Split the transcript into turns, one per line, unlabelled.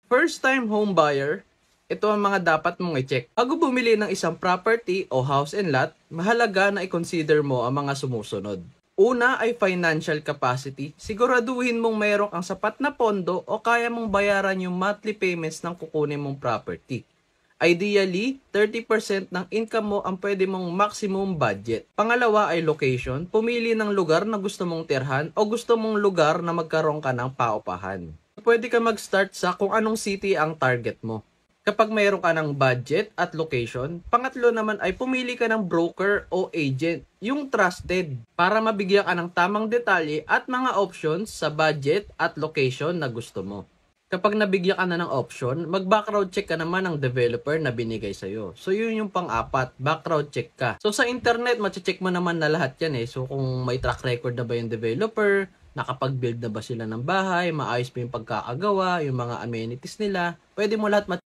First time home buyer, ito ang mga dapat mong i-check. Bago bumili ng isang property o house and lot, mahalaga na i-consider mo ang mga sumusunod. Una ay financial capacity. Siguraduhin mong mayroon kang sapat na pondo o kaya mong bayaran yung monthly payments ng kukunin mong property. Ideally, 30% ng income mo ang pwede mong maximum budget. Pangalawa ay location. Pumili ng lugar na gusto mong tirhan o gusto mong lugar na magkaroon ka ng paupahan. Pwede ka mag-start sa kung anong city ang target mo. Kapag mayroon ka ng budget at location, pangatlo naman ay pumili ka ng broker o agent, yung trusted, para mabigyan ka ng tamang detalye at mga options sa budget at location na gusto mo. Kapag nabigyan ka na ng option, mag-background check ka naman ng developer na binigay sa'yo. So yun yung pang-apat, background check ka. So sa internet, check mo naman na lahat yan eh. So kung may track record na ba yung developer, nakapag-build na ba sila ng bahay, maayos pa yung pagkakagawa, yung mga amenities nila, pwede mo lahat